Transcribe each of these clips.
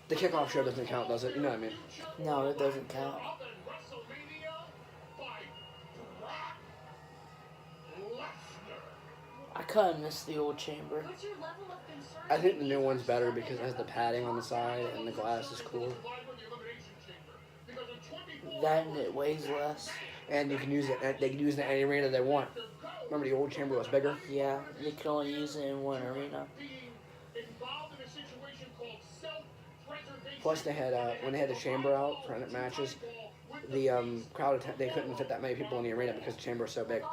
The kickoff show doesn't count, does it? You know what I mean? No, it doesn't count. I kind of miss the old chamber. I think the new one's better because it has the padding on the side and the glass is cool. That and it weighs less. And you can use it. They can use it in any arena they want. Remember the old chamber was bigger? Yeah, you can only use it in one arena. Plus, they had when they had the chamber out for matches, the crowd they couldn't fit that many people in the arena because the chamber was so big.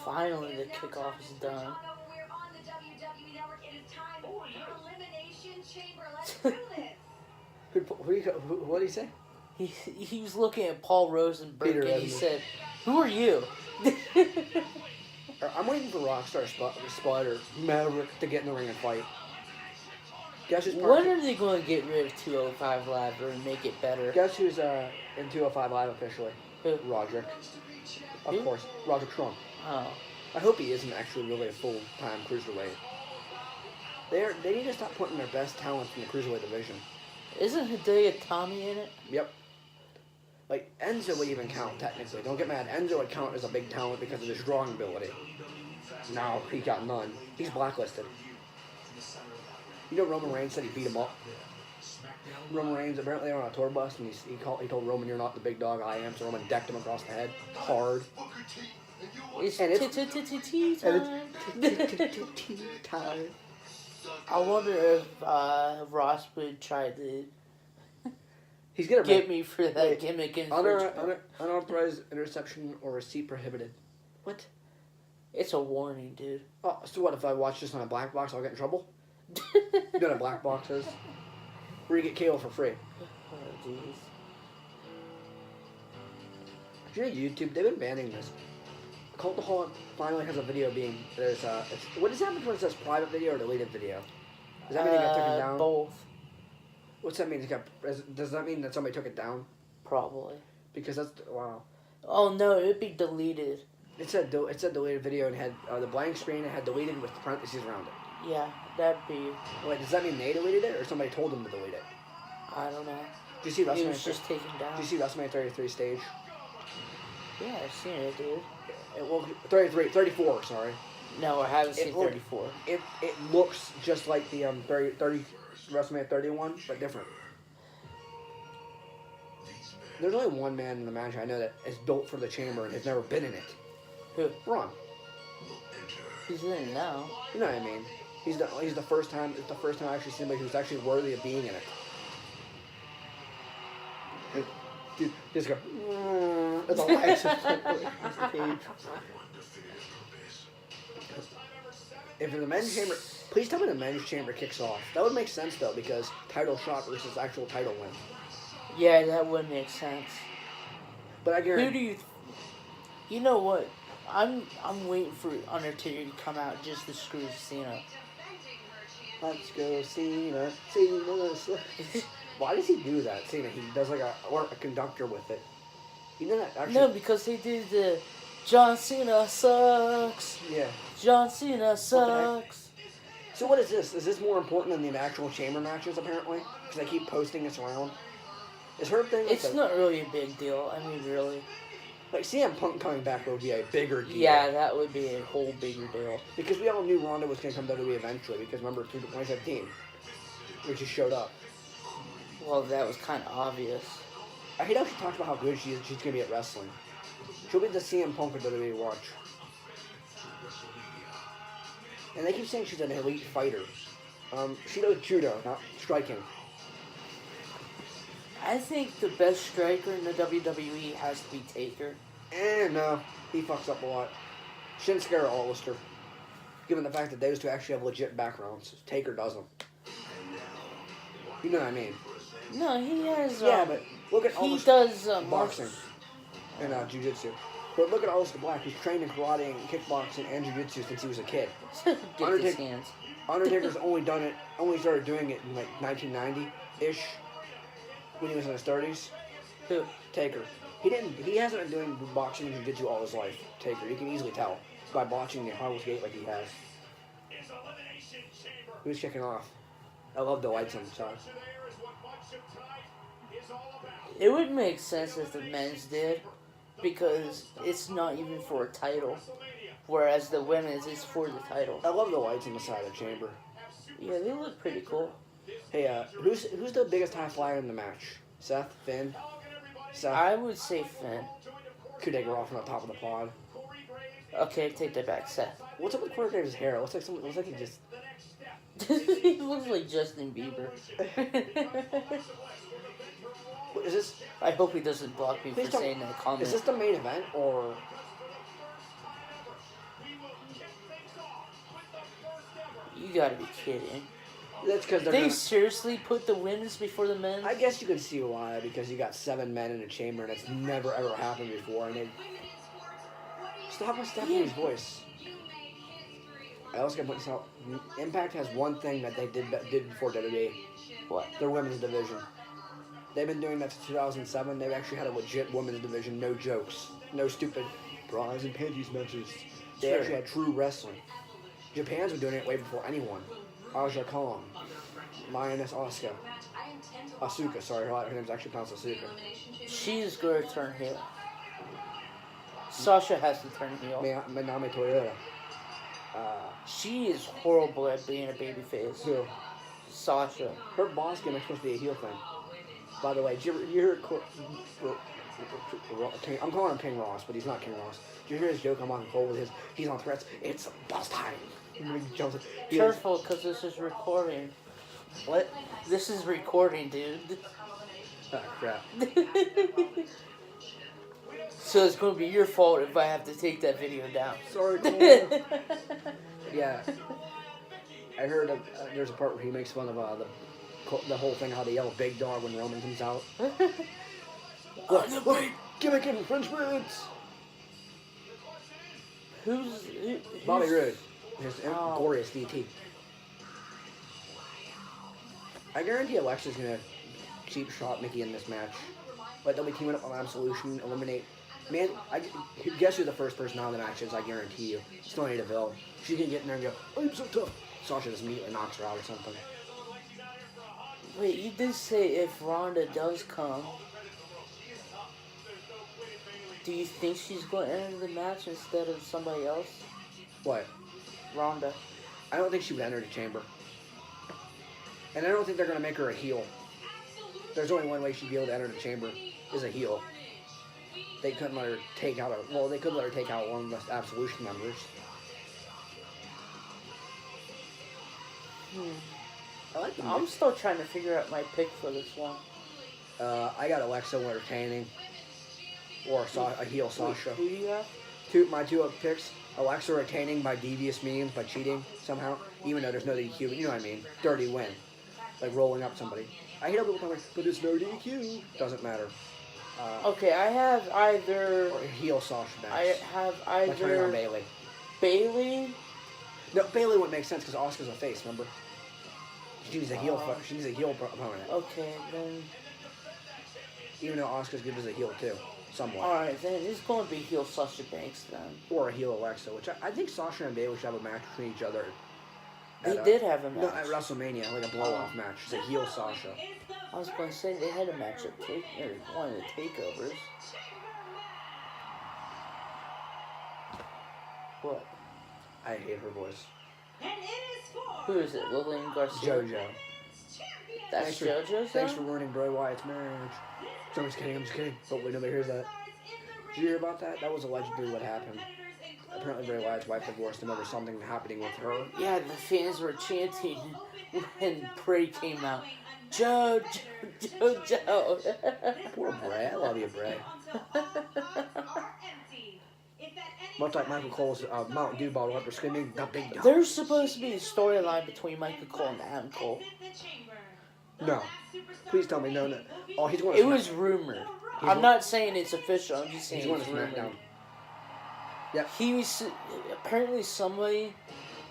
Finally, the kickoff is done. What did he say? He was looking at Paul Rosenberg Peter and he Rosenberg. said, "Who are you?" I'm waiting for Rockstar Spider Maverick to get in the ring and fight. Guess who's When are they going to get rid of 205 Live or make it better? Guess who's in 205 Live officially? Who? Roderick. Of Who? course, Roderick Strong. Oh. I hope he isn't actually really a full-time cruiserweight. They need to stop putting their best talents in the cruiserweight division. Isn't Hideo Tommy in it? Yep. Like, Enzo would even count, technically. Don't get mad. Enzo would count as a big talent because of his drawing ability. No, he got none. He's blacklisted. You know Roman Reigns said he beat him up? Roman Reigns, apparently they were on a tour bus, and he told Roman, "You're not the big dog, I am." So Roman decked him across the head. Hard. It's tea time. I wonder if Ross would try to He's gonna get me for that gimmick infringement. Unauthorized interception or receipt prohibited. What? It's a warning, dude. Oh, so what if I watch this on a black box? I'll get in trouble. You know what a black box is? Where you get cable for free. Oh, jeez. You know YouTube? They've been banning this. Cultaholic finally has a video being what does that mean when it says private video or deleted video? Does that mean they got taken down? Both. What's that mean? Does that mean that somebody took it down? Probably. Because that's wow. Oh no, it'd be deleted. It said deleted video and had the blank screen and had deleted with parentheses around it. Yeah, that'd be. Wait, does that mean they deleted it or somebody told them to delete it? I don't know. Did you see WrestleMania? It was just taken down. Did you see WrestleMania 33 stage? Yeah, I've seen it, dude. Well, 34, sorry. No, I haven't seen 34. It looks just like the 30 WrestleMania 31, but different. There's only one man in the match I know that is built for the chamber and has never been in it. Who? Ron. He's in it now. You know what I mean? He's the first time. It's the first time I actually seen somebody who's actually worthy of being in it. Dude, just go. That's all I actually. If the men's chamber, please tell me the men's chamber kicks off. That would make sense though, because title shot versus actual title win. Yeah, that would make sense. But I guarantee. Who do you? You know what? I'm waiting for Undertaker to come out just to screw Cena. Let's go, Cena. Cena. Why does he do that, Cena? He does like a conductor with it. You know that actually? No, because they did the John Cena sucks. Yeah. John Cena sucks. So what is this? Is this more important than the actual chamber matches, apparently? Because they keep posting this around. Is her thing... It's not really a big deal. I mean, really. Like, CM Punk coming back would be a bigger deal. Yeah, that would be a whole bigger deal. Because we all knew Ronda was going to come to WWE eventually, because remember, 2017, where she showed up. Well, that was kind of obvious. I hate how she talks about how good she is. She's going to be at wrestling. She'll be the CM Punk of WWE watch. And they keep saying she's an elite fighter. She knows judo, not striking. I think the best striker in the WWE has to be Taker. No. He fucks up a lot. Shinsuke or Hollister. Given the fact that those two actually have legit backgrounds. Taker doesn't. You know what I mean? No, he has... yeah, but look at he does boxing and jiu-jitsu. But look at Aleister Black. He's trained in karate and kickboxing and jiu-jitsu since he was a kid. Get his hands. Undertaker's only started doing it in like 1990-ish. When he was in his 30s. Who? Taker. He hasn't been doing boxing and jiu-jitsu all his life. Taker. You can easily tell by watching the Hell's Gate like he has. Who's kicking off? I love the lights on the side. It would make sense if the men's did, because it's not even for a title, whereas the women's is for the title. I love the lights on the side of the chamber. Yeah, they look pretty cool. Hey, who's the biggest high flyer in the match? Seth? Finn? Seth? I would say Finn. Could take her off on the top of the pod. Okay, take that back, Seth. What's up with Corey Graves' hair? It looks like he just... He looks like Justin Bieber. Is this... I hope he doesn't block me for saying that comment. Is this the main event, or... You gotta be kidding. That's because They seriously put the women's before the men's? I guess you could see why, because you got 7 men in a chamber, and it's never ever happened before, and they... Stop with Stephanie's voice. I also gotta point this out. Impact has one thing that they did before WWE. What? Their women's division. They've been doing that since 2007. They've actually had a legit women's division. No jokes. No stupid bras and panties matches. They actually had true wrestling. Japan's been doing it way before anyone. Aja Kong. Lioness Asuka. Asuka, sorry. Her name's actually pronounced Asuka. She's gonna turn heel. Sasha has to turn heel. Manami Toyota. She is horrible at being a babyface. Who? Sasha. Her boss gimmick's supposed to be a heel thing. By the way, did you hear I'm calling him King Ross, but he's not King Ross. Did you hear his joke on Michael Cole with his, he's on threats, it's boss time. Careful, because this is recording. What? This is recording, dude. Oh, crap. So it's going to be your fault if I have to take that video down. Sorry, Cole. Yeah. I heard there's a part where he makes fun of the whole thing, how they yell big dog when Roman comes out. Look, gimmick infringements! Who's Bobby Roode. His glorious DT. I guarantee Alexa's gonna cheap shot Mickey in this match. But they'll be teaming up on Absolution, eliminate. Man, guess who the first person on the match is? I guarantee you. Sonya Deville. She can get in there and go, I'm so tough. Sasha just immediately knocks her out or something. Wait, you did say if Ronda does come, do you think she's going to enter the match instead of somebody else? What? Ronda. I don't think she would enter the chamber. And I don't think they're going to make her a heel. There's only one way she'd be able to enter the chamber, is a heel. They couldn't let her take out they could let her take out one of the Absolution members. I'm still trying to figure out my pick for this one. I got Alexa entertaining, or a heel Sasha. Who do you have? My two picks: Alexa retaining by devious means, by cheating somehow, even though there's no DQ. But you know what I mean? Dirty win, like rolling up somebody. I hate how people tell me, but there's no DQ. Doesn't matter. Okay, I have either. Or a heel Sasha match. I have either Bailey. Bailey. No, Bailey wouldn't make sense because Asuka's a face. Remember? She needs a heel. She needs a heel opponent. Okay, then. Even though Asuka's good as a heel too, somewhat. All right, then it's going to be heel Sasha Banks then. Or a heel Alexa, which I think Sasha and Bailey should have a match between each other. They did have a match. No, at WrestleMania, like a blow-off match. It's a heel Sasha. I was going to say they had a match at one of the takeovers. What? I hate her voice. Who is it? Lillian Garcia? JoJo. That's JoJo's? Thanks for ruining Bray Wyatt's marriage. I'm just kidding. But wait, nobody hears that. Did you hear about that? That was allegedly what happened. Apparently Bray Wyatt's wife divorced him over something happening with her. Yeah, the fans were chanting when Bray came out. JoJo. Poor Bray. I love you, Bray. Much like Michael Cole's Mountain Dew bottle after screaming, the big dog. There's supposed to be a storyline between Michael Cole and Adam Cole. No. Please tell me no. Oh, he's going to It was rumored. I'm not saying it's official. I'm just saying it's rumored. SmackDown. Yep. He was apparently somebody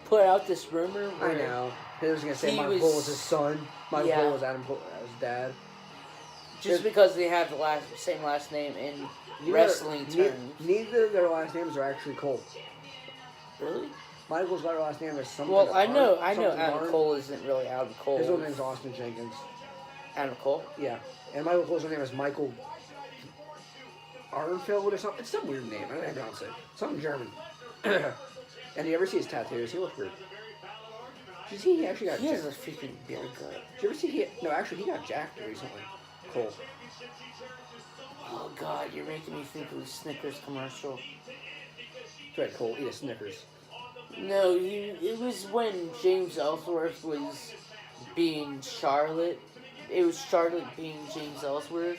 put out this rumor. I know. He was gonna say Michael Cole was his son. Michael Cole was Adam Cole's dad. Just because they have the same last name in wrestling terms. Neither of their last names are actually Cole. Really? Michael's last name is something. Well, I know something Adam Hart. Cole isn't really Adam Cole. His own name's Austin Jenkins. Adam Cole? Yeah. And Michael Cole's name is Michael Arnfield or something. It's some weird name. I don't know how to pronounce it. Something German. And you ever see his tattoos? He looks weird. Did you see he actually got He has jacked? a freaking beard gut. Did you ever see he got jacked recently. Cole. Oh god, you're making me think of the Snickers commercial. That's right, Cole. Eat a Snickers. No, it was when James Ellsworth was being Charlotte. It was Charlotte being James Ellsworth.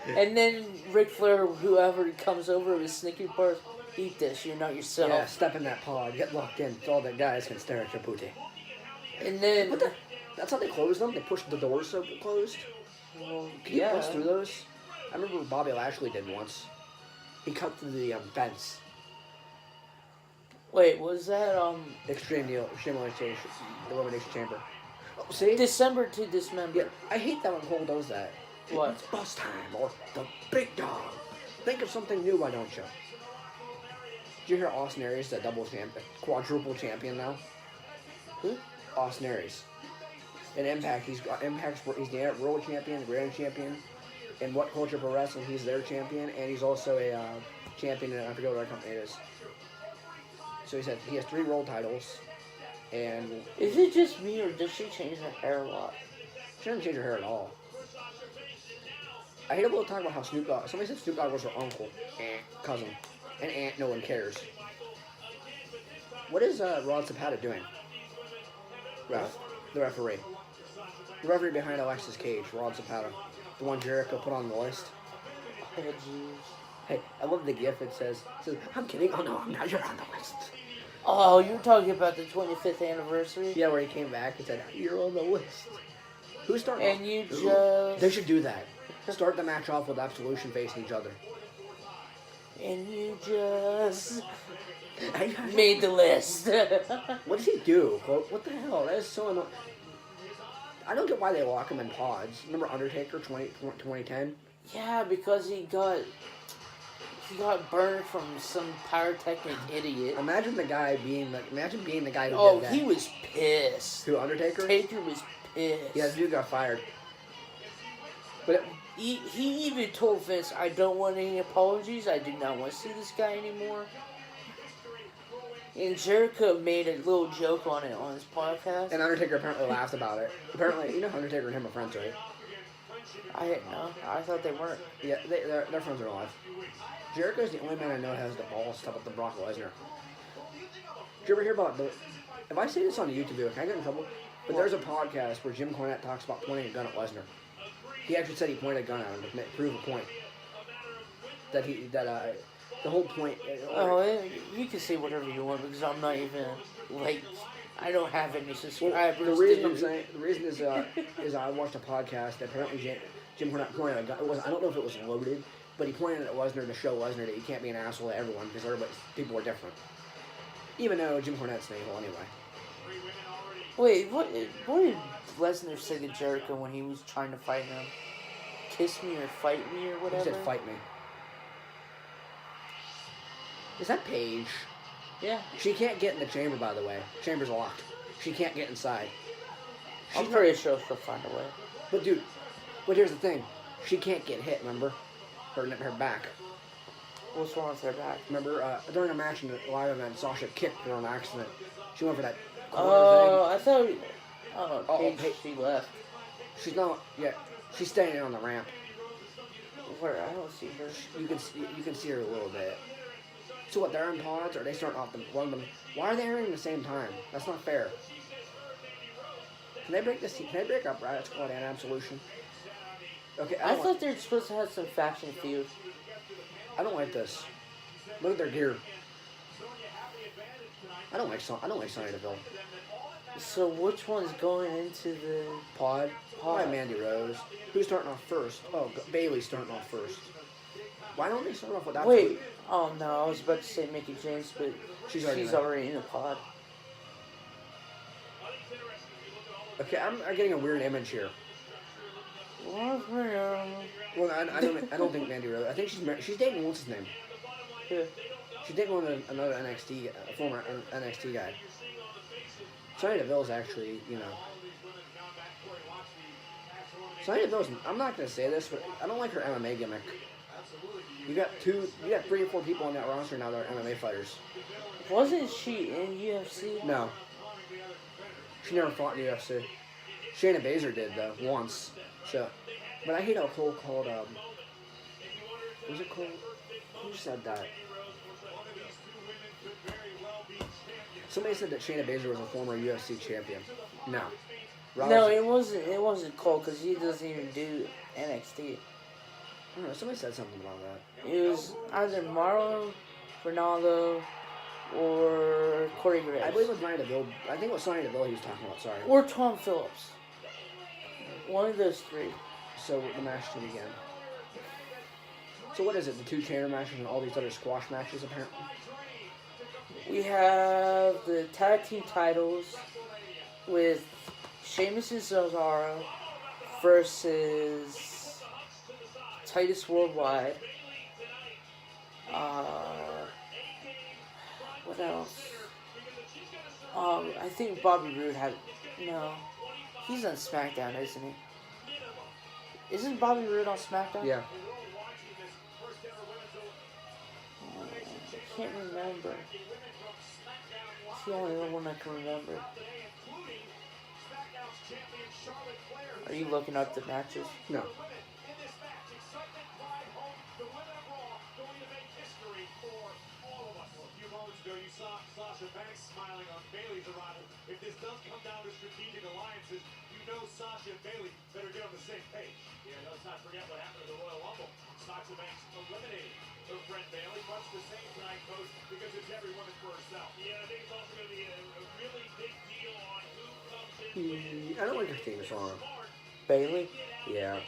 And then Ric Flair, whoever comes over with Snickers bars, eat this, you're not yourself. Yeah, step in that pod. Get locked in. So all the guys can stare at your booty. And then... What the? That's how they closed them? They pushed the doors so closed? Well, Can you bust through those? I remember what Bobby Lashley did once. He cut through the fence. Wait, was that, Extreme Elimination Chamber. Oh, see? December to dismember? Yeah, I hate that when Cole does that. What? It's bus time, or the big dog. Think of something new, why don't you? Did you hear Austin Aries, the quadruple champion now? Who? Austin Aries. In Impact, he's the world champion, the grand champion. In What Culture Pro Wrestling, he's their champion, and he's also a champion in, I forget what our company it is. So he has 3 world titles, and... Is it just me, or does she change her hair a lot? She doesn't change her hair at all. I hate people talk about how Snoop Dogg... Somebody said Snoop Dogg was her uncle, cousin, and aunt, no one cares. What is Rod Zapata doing? The referee. The referee behind Alexis Cage, Rod Zapata. The one Jericho put on the list. Oh, jeez. Hey, I love the gif. It says, I'm kidding. Oh, no, I'm not. You're on the list. Oh, you're talking about the 25th anniversary? Yeah, where he came back and said, you're on the list. Who's starting And off? you just... They should do that. Start the match off with Absolution facing each other. And you just... made the list. What does he do? What the hell? That is so annoying. I don't get why they lock him in pods. Remember Undertaker 2010? Yeah, because he got burned from some pyrotechnic idiot. Imagine the guy being the guy who Oh, did that. he was pissed. Who, Undertaker? Taker was pissed. Yeah, the dude got fired. But he even told Vince, I don't want any apologies. I do not want to see this guy anymore. And Jericho made a little joke on it on his podcast. and Undertaker apparently laughed about it. Apparently, you know Undertaker and him are friends, right? I didn't know. I thought they weren't. Yeah, they're friends in real life. Jericho's the only man I know that has the balls to talk about the Brock Lesnar. Did you ever hear about the... If I say this on the YouTube video, can I get in trouble? But there's a podcast where Jim Cornette talks about pointing a gun at Lesnar. He actually said he pointed a gun at him to prove a point. The whole point... You can say whatever you want because I'm not even, I don't have any subscribers. Well, the reason is I watched a podcast that apparently Jim Cornette pointed at a gun. I don't know if it was loaded, but he pointed at Lesnar to show Lesnar that you can't be an asshole to everyone because people are different. Even though Jim Cornette's an a-hole anyway. Wait, what did Lesnar say to Jericho when he was trying to fight him? Kiss me or fight me or whatever? He said fight me. Is that Paige? Yeah. She can't get in the chamber, by the way. Chamber's locked. She can't get inside. I'm pretty sure she'll find a way. But here's the thing. She can't get hit, remember? Her back. What's wrong with her back? Remember, during a match in the live event, Sasha kicked her on accident. She went for that Oh, I thought... Paige, Paige. she left. She's not, yeah. She's standing on the ramp. Where? I don't see her. You can see her a little bit. So what, they're in pods, or are they starting off one of them? Why are they airing at the same time? That's not fair. Can they break up Riot Squad and Absolution? Okay, I thought they were supposed to have some faction feud. I don't like this. Look at their gear. I don't like Sonny Deville. So which one's going into the Pod? Probably Mandy Rose. Who's starting off first? Oh, Bailey's starting off first. Why don't they start off with that? Wait. Oh no, I was about to say Mickey James, but she's already in a pod. Okay, I'm getting a weird image here. Well, I don't think Mandy Rose. I think she's dating what's his name? Yeah. She's dating another NXT, a former NXT guy. Sonya Deville's actually, Sonya Deville's, I'm not going to say this, but I don't like her MMA gimmick. You got 3 or 4 people on that roster now that are MMA fighters. Wasn't she in UFC? No. She never fought in UFC. Shayna Baszler did, though, once. So, but I hate how Cole called, was it Cole? Who said that? Somebody said that Shayna Baszler was a former UFC champion. No. No, it wasn't Cole, because he doesn't even do NXT. I don't know, somebody said something about that. It was either Marlon Ronaldo or Corey Graves. I believe it was Sonya Deville. I think it was Sonya Deville he was talking about, sorry. Or Tom Phillips. One of those 3. So the match to begin. So what is it? The 2 chair matches and all these other squash matches, apparently? We have the tag team titles with Sheamus and Cesaro versus Titus Worldwide. What else? I think Bobby Roode had... No. He's on SmackDown, isn't he? Isn't Bobby Roode on SmackDown? Yeah. I can't remember. It's the only one I can remember. Are you looking up the matches? No. Sasha Banks smiling on Bayley's arrival. If this does come down to strategic alliances, you know Sasha and Bayley better get on the same page. Yeah, let's not forget what happened at the Royal Rumble. Sasha Banks eliminated her friend Bayley, much the same tonight, Coach, because it's every woman for herself. Yeah, I think it's also going to be a really big deal on who comes in. I don't like her theme song. Bayley? Yeah.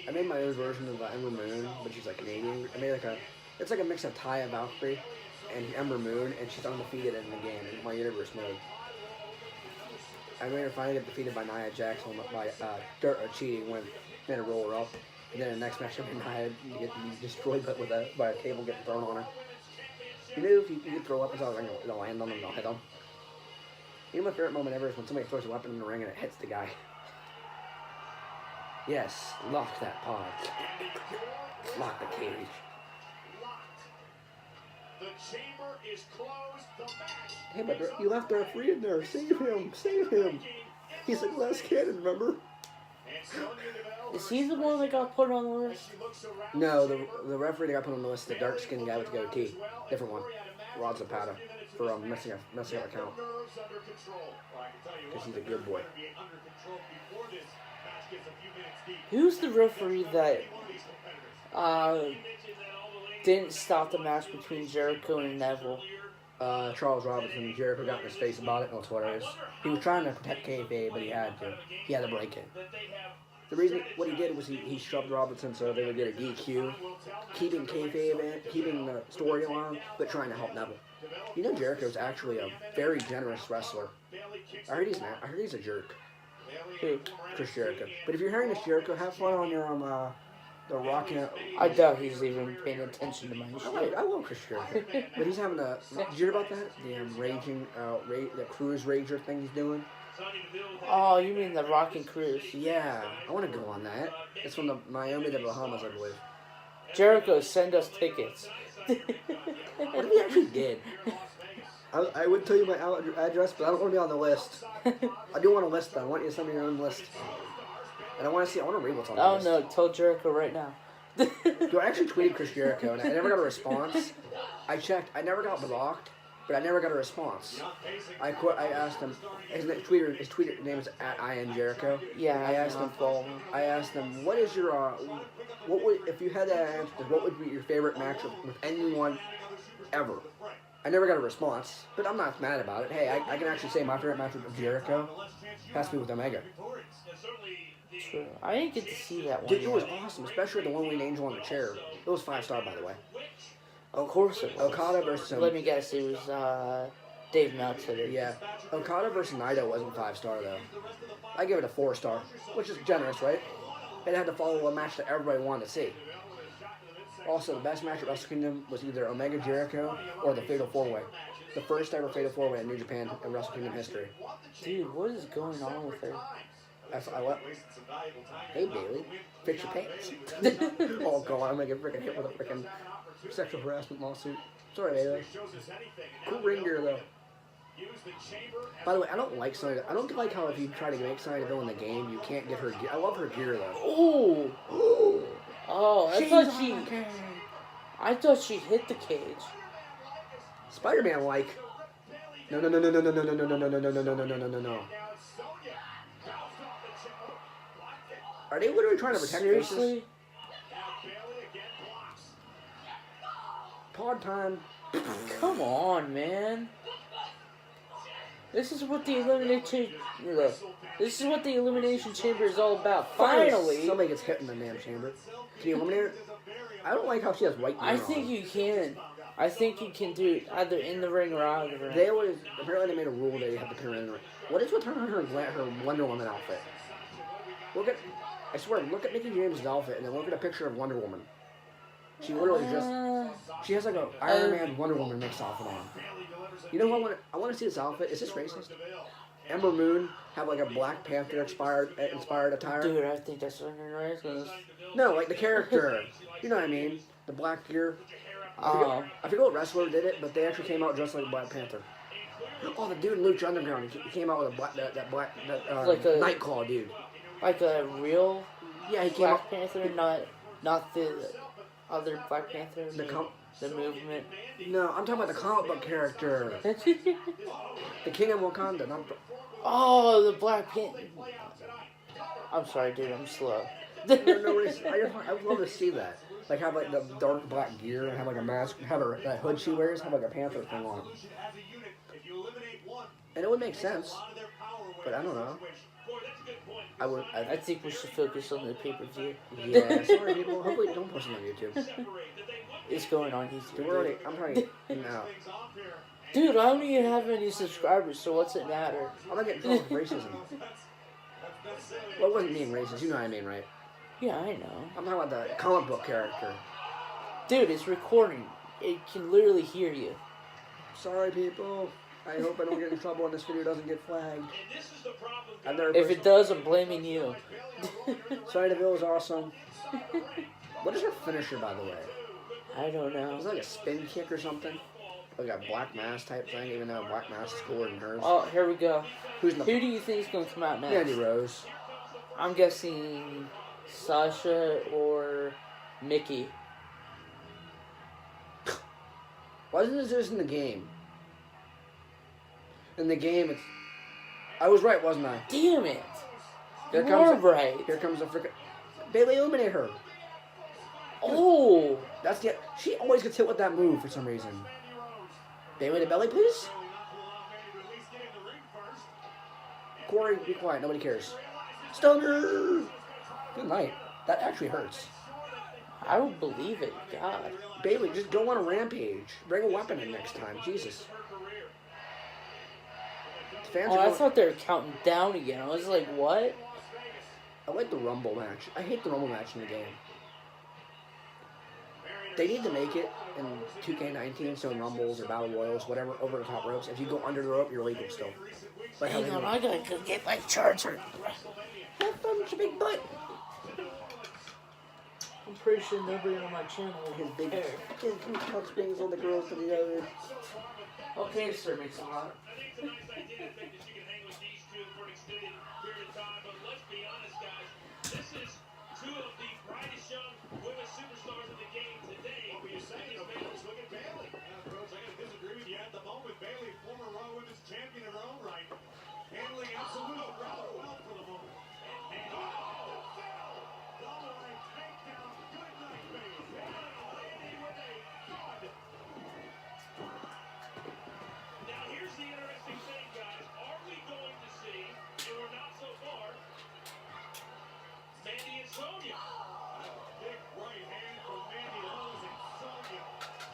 I made my own version of Ember Moon, but she's like Canadian. I made it's like a mix of Taya Valkyrie and Ember Moon, and she's undefeated in the game, in my universe mode. I made her finally get defeated by Nia Jax by cheating when they had to roll her up. And then the next match, I made Nia get destroyed by a table getting thrown on her. You know, if you could throw weapons out of the ring, it'll land on them and it'll hit them. You know, my favorite moment ever is when somebody throws a weapon in the ring and it hits the guy. Yes, lock that pod. Lock the cage. The chamber is closed. The match. Hey, but you left our free in there. Save him. Save him. He's like last cannon, remember? Is he the one that got put on the list? No, the referee that got put on the list, the dark-skinned guy with the goatee. Different one. Rod Zapata. For messing up account. Because he's a good boy. Who's the referee that didn't stop the match between Jericho and Neville? Charles Robinson. Jericho got in his face about it, and it's hilarious. He was trying to protect kayfabe, but he had to. He had to break it. The reason what he did was he shoved Robinson so they would get a DQ, keeping kayfabe in, keeping the story along, but trying to help Neville. You know, Jericho's actually a very generous wrestler. I heard he's a jerk. Who? Chris Jericho. But if you're hearing this, Jericho, have fun on your the Rockin'. I doubt he's even paying attention to my shit. I love Chris Jericho, but he's having a. Did you hear about that? The cruise rager thing he's doing. Oh, you mean the Rockin' Cruise? Yeah, I want to go on that. It's from the Miami to Bahamas, I believe. Jericho, send us tickets. What if he actually did? I would tell you my address, but I don't want to be on the list. I do want a list, though. I want you to send me your own list. And I want to read what's on the list. Oh, no, tell Jericho right now. Dude, I actually tweeted Chris Jericho, and I never got a response. I checked. I never got blocked, but I never got a response. I asked him. His Twitter name is @IamJericho. Yeah, I asked him. I asked him, what is your what would, if you had that answer, what would be your favorite match with anyone ever? I never got a response, but I'm not mad about it. Hey, I can actually say my favorite match with Jericho has to be with Omega. True. I didn't get to see that one. Dude, it was awesome, especially the one-winged angel on the chair. It was 5-star, by the way. Of course it was. Okada versus Let me guess, it was Dave Meltzer. Yeah. Okada versus Naito wasn't 5-star, though. I give it a 4-star, which is generous, right? It had to follow a match that everybody wanted to see. Also, the best match at Wrestle Kingdom was either Omega Jericho or the Fatal 4-Way. The first ever Fatal 4-Way in New Japan in Wrestle Kingdom history. Dude, what is going on with her? That's I what? Hey Bailey, fix your pants. Oh god, I'm gonna get freaking hit with a freaking sexual harassment lawsuit. Sorry, Bailey. Cool ring gear though. By the way, I don't like Sonya. I don't like how if you try to make Sonya Deville in the game, you can't get her gear. I love her gear though. Oh, oh! I thought she hit the cage. Spider-Man like. No. Are they literally trying to protect Seriously? faces? Pod time. Come on, man. This is what the elimination. This is what the elimination chamber is all about. Finally, somebody gets hit in the damn chamber. Can you eliminate her? I don't like how she has white gear I think you can. I think you can do it either in the ring or out of the ring. They always apparently they made a rule that you have to pin her in the ring. What is with her Wonder Woman outfit? Look at, I swear, look at Mickey James' outfit and then look at a picture of Wonder Woman. She literally she has like a Iron Man Wonder Woman mixed outfit on. You know what I want to see this outfit? Is this racist? Ember Moon have like a Black Panther inspired attire. Dude, I think that's racist. No, like the character. You know what I mean? The black gear. I forget what wrestler did it, but they actually came out just like Black Panther. Oh, the dude in Lucha Underground, he came out with a black like a Nightclaw dude. Like a real he came Black out. Panther, not the other Black Panther. The movement. No, I'm talking about the comic book character. The King of Wakanda. Not Oh, the Black Panther. I'm sorry, dude. I'm slow. no, I would love to see that. Like have like the dark black gear and have like a mask, have that hood she wears, have like a panther thing on. And it would make sense, but I don't know. I think we should focus on the pay-per-view. Yeah, sorry people. Hopefully don't post it on YouTube. It's going on YouTube. I'm trying to get out. Dude, I don't even have any subscribers, so what's it matter? I'm not getting drunk with racism. Well, it wasn't being racist, you know what I mean, right? Yeah, I know. I'm talking about the comic book character. Dude, it's recording. It can literally hear you. Sorry, people. I hope I don't get in trouble and this video doesn't get flagged. If it does, I'm blaming you. Sorry, the video is awesome. What is her finisher, by the way? I don't know. Is it like a spin kick or something? Like a Black Mass type thing, even though Black Mass is cooler than hers. Oh, here we go. Who do you think is going to come out next? Mandy Rose. I'm guessing Sasha or Mickey. Why isn't this in the game? In the game, it's... I was right, wasn't I? Damn it. Here comes a freaking... Bailey, eliminate her. Oh. That's the... She always gets hit with that move for some reason. Bailey to belly, please? Corey, be quiet. Nobody cares. Stunner! Good night. That actually hurts. I would believe it. God. Bailey, just go on a rampage. Bring a weapon in next time. Jesus. I thought they were counting down again. I was like, what? I like the Rumble match. I hate the Rumble match in the game. They need to make it in 2K19, so in Rumbles or Battle Royals, whatever, over the top ropes. If you go under the rope, you're legal still. Like hang on, I gotta go get my charger. Have fun with your big butt. I'm pretty sure nobody on my channel His big touch things on the girls to the other. Okay, sir, makes a lot. Champion in her own right, handling absolute rather well for the moment. Double leg takedown. Good night, baby. Now here's the interesting thing, guys. Are we going to see, and we're not so far, Mandy and Sonya? Big right hand from Mandy Rose and Sonya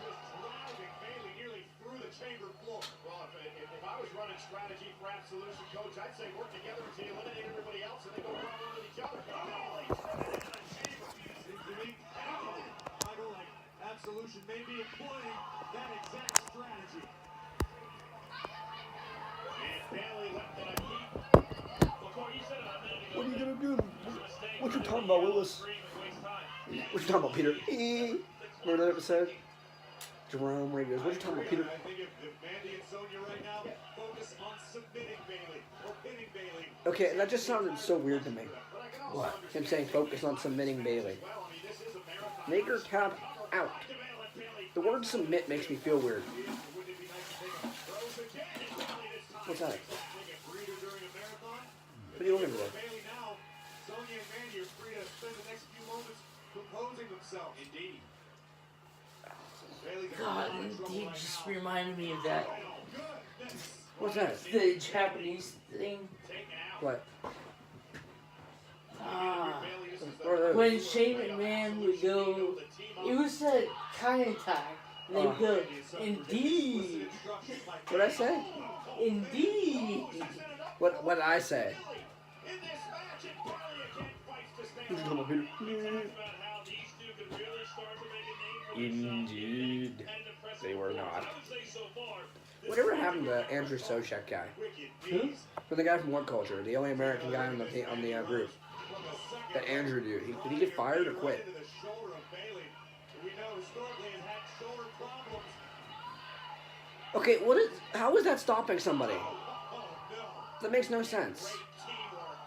just driving Bailey nearly through the chamber floor. Well, if I was running strategy for Absolution, Coach, I'd say work together until you eliminate everybody else and then go run with each other. I don't like Absolution may be employing that exact strategy. And Bailey left on a heat. Before you said it a minute ago. What are you gonna do? What you talking about, Willis? What you talking about, Peter? Remember that episode? Jerome, where he goes, what you talking about, Peter? I think if Mandy and Sonya right now focus on submitting Bailey or pinning Bailey. Okay, that just sounded so weird to me. What? Him saying focus on submitting Bailey. Make her tap out. The word submit makes me feel weird. What's that? What are you looking for? Bailey now, Sonya and Mandy are free to spend the next few moments composing themselves. Indeed. God, he just reminded me of that. What's that? The Japanese thing. What? When Shane McMahon would go, it was a kind of tie. And they would go, indeed. What'd I say? Indeed. What did I say? What you talking about, Peter? Indeed. They were not. Whatever happened to Andrew Sochek guy? Who? For the guy from What Culture, the only American guy on the group. That Andrew dude. Did he get fired or quit? Okay, how is that stopping somebody? That makes no sense.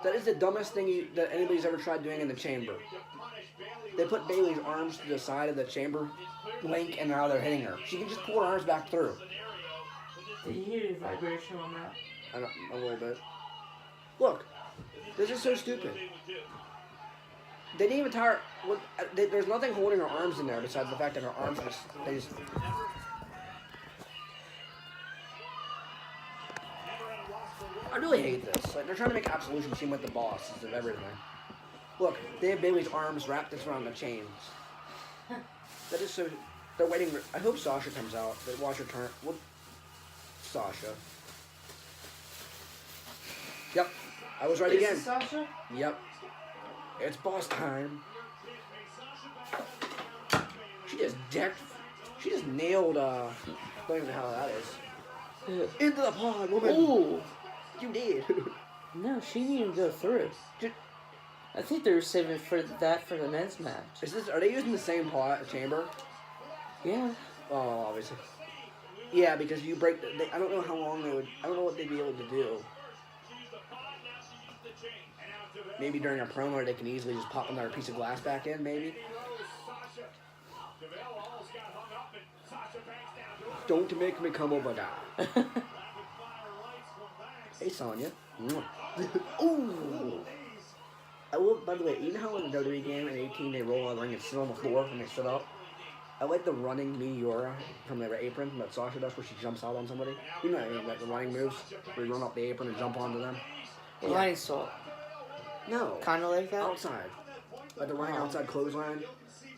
That is the dumbest thing that anybody's ever tried doing in the chamber. They put Bailey's arms to the side of the chamber link, and now they're hitting her. She can just pull her arms back through. Did you hear the vibration on that? A little bit. Look, this is so stupid. They didn't even tire. There's nothing holding her arms in there besides the fact that her arms they just. I really hate this. Like, they're trying to make Absolution seem like the boss of everything. Look, they have Bailey's arms wrapped around the chains. That is so. They're waiting. I hope Sasha comes out. They watch her turn. What? Sasha. Yep. I was right Is again. it Sasha? Yep. It's boss time. She just nailed, I don't even know how that is. Into the pod, woman. Ooh. You did. No, she didn't even go through. I think they were saving for the men's match. Are they using the same chamber? Yeah. Oh, obviously. Yeah, because you break I don't know how long I don't know what they'd be able to do. Maybe during a promo they can easily just pop another piece of glass back in, maybe. Don't make me come over guy. Hey, Sonya. Ooh. I will, by the way, you know how in the WWE game in 18 they roll on the ring and sit on the floor when they sit up? I like the running Meteora from the apron that Sasha does where she jumps out on somebody. You know what I mean, like the running moves where you run up the apron and jump onto them. Line salt. No. Kind of like that? Outside. Like the running outside clothesline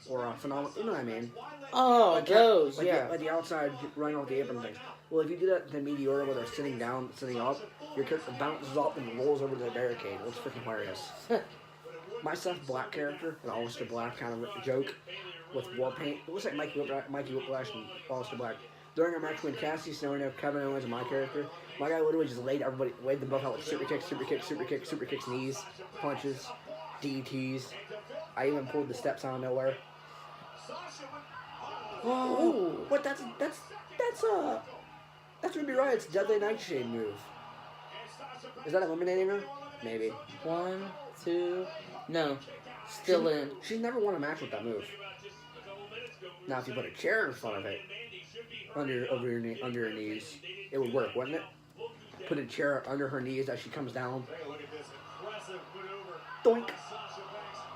or phenomenal. You know what I mean? Oh, like those, like yeah. Like the outside running off the apron thing. Well, if you do that to Meteora where they're sitting down, sitting up, your character bounces up and rolls over to the barricade. It looks freaking hilarious. My Seth Black character, an Aleister Black kind of joke with war paint. It looks like Mikey Whiplash and Aleister Black. During a match between Cassidy Snowden, Kevin Owens, and my character, my guy literally just laid them both out with super kicks, knees, punches, DDTs. I even pulled the steps out of nowhere. Whoa! What? That's Ruby Riot's Deadly Nightshade move. Is that eliminating her? Maybe. 1, 2, no. Still in. She's never won a match with that move. Now, if you put a chair in front of it, under her knees, it would work, wouldn't it? Put a chair under her knees as she comes down. Doink!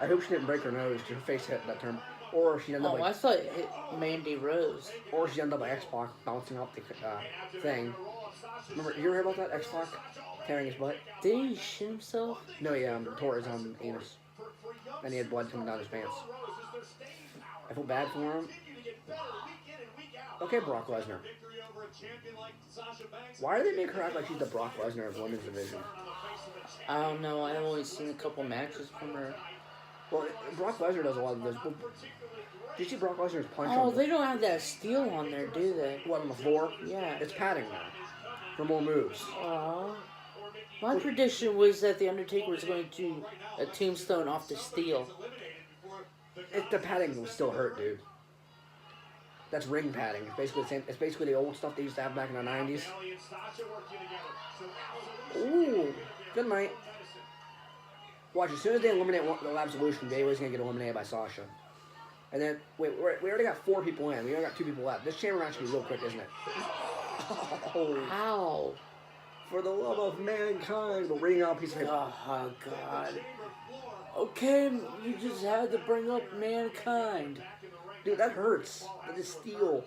I hope she didn't break her nose. Her face hit that term. Or she ended up I thought it hit Mandy Rose. Or she ended up like X-Pac bouncing off the thing. Remember, you ever hear about that? X-Pac tearing his butt? Did he shit himself? No, he tore his anus. And he had blood coming down his pants. I feel bad for him. Okay, Brock Lesnar. Why do they make her act like she's the Brock Lesnar of women's division? I don't know. I've only seen a couple matches from her. Well, Brock Lesnar does a lot of those. Well, did you see Brock Lesnar's punch Oh, on they don't have that steel on there, do they? what, on the floor? Yeah. It's padding now for more moves. My prediction was that the Undertaker was going to a tombstone off the steel. The padding will still hurt, dude. That's ring padding. It's basically the same. It's basically the old stuff they used to have back in the 90s. Ooh, good night. Watch, as soon as they eliminate the Absolution, Bayley's going to get eliminated by Sasha. And then, wait, we already got 4 people in. We only got 2 people left. This chamber match should be real quick, isn't it? Oh, Ow. for the love of mankind. The ring out piece of paper. Oh, God. Okay, you just had to bring up mankind. Dude, that hurts. That is steel.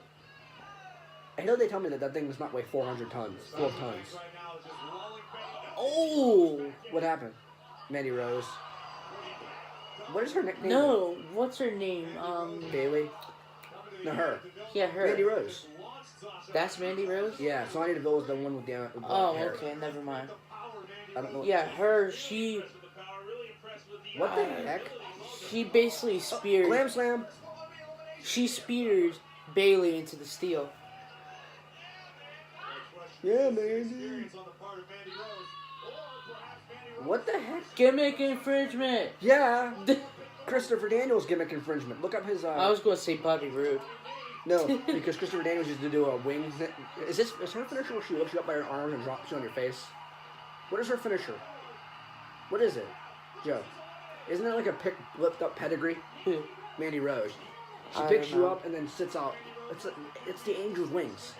I know they tell me that thing does not weigh 400 tons. 4 tons. Oh! What happened? Mandy Rose. What is her nickname? No, what's her name? Bailey? No, her. Yeah, her. Mandy Rose. That's Mandy Rose? Yeah, Sonya Deville is the one with the black Oh, hair. okay, never mind. I don't know. Yeah, her, she What the heck? basically speared. Glam Slam. She speared Bailey into the steel. Yeah, Mandy. What the heck? Gimmick infringement. Yeah. Christopher Daniels gimmick infringement. Look up his. I was going to say Bobby Roode. No, because Christopher Daniels used to do a wing. Is her finisher where she lifts you up by her arms and drops you on your face? What is her finisher? What is it, Joe? Isn't it like a flipped up pedigree? Who? Mandy Rose. She I picks don't you know. up and then sits out. It's the Angel's Wings.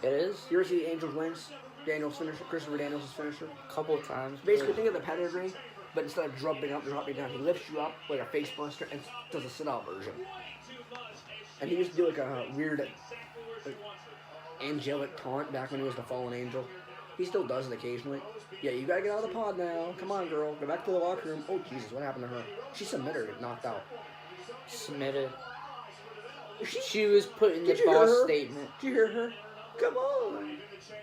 It is? You ever see the Angel's Wings? Daniel's finisher, Christopher Daniels' finisher. A couple of times. Basically, think of the pedigree, but instead of dropping down, he lifts you up like a face buster and does a sit-out version. And he used to do like a weird, angelic taunt back when he was the fallen angel. He still does it occasionally. Yeah, you gotta get out of the pod now. Come on, girl. Go back to the locker room. Oh, Jesus, what happened to her? She submitted it, knocked out. Submitted. She She was put in the Did you hear boss her? statement. Did you hear her? Come on.